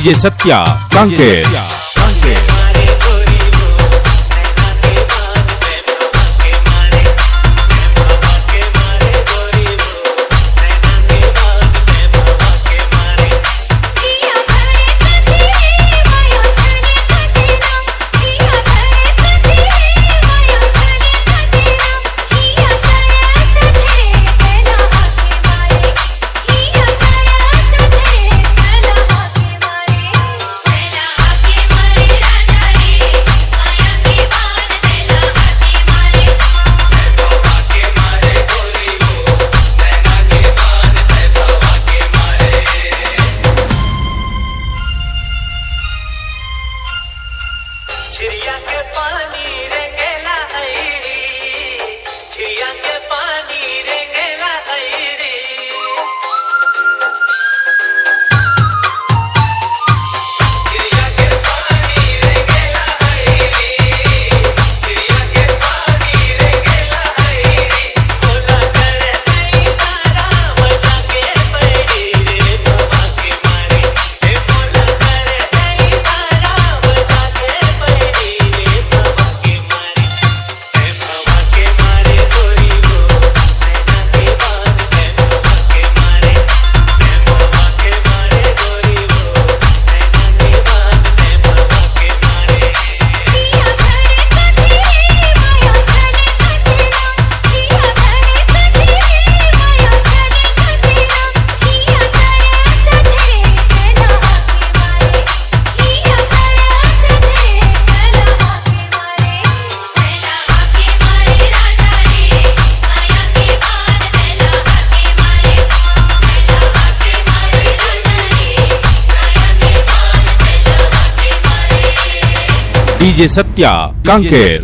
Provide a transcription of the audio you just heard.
DJ सत्या कांकेर। छिरिया के पानी रेंगेला आईरी, छिरिया के पानी रेंगेला आईरी। छिरिया के पानी रेंगेला आईरी, छिरिया के पानी रेंगेला आईरी। बोला करे नहीं सारा बजा के पैरी रे बाबा के मारे। हे बोला करे नहीं सारा बजा के पैरी रे बाबा के मारे। हे बाबा के मारे गोरी वो नैना के बान। हे बाबा के मारे, हे बाबा के मारे गोरी वो नैना के बान। हे बाबा के मारे। जिया धड़े कथी माया चले कथीरा, जिया धड़े कथी माया चले कथीरा। जिया करे सधे कला के मारे, जिया करे सधे कला के मारे। कला के मारे राजा रे माया के बान, कला के मारे, कला के मारे राजा रे माया के बान, कला के मारे। डीजे सत्या कांकेर।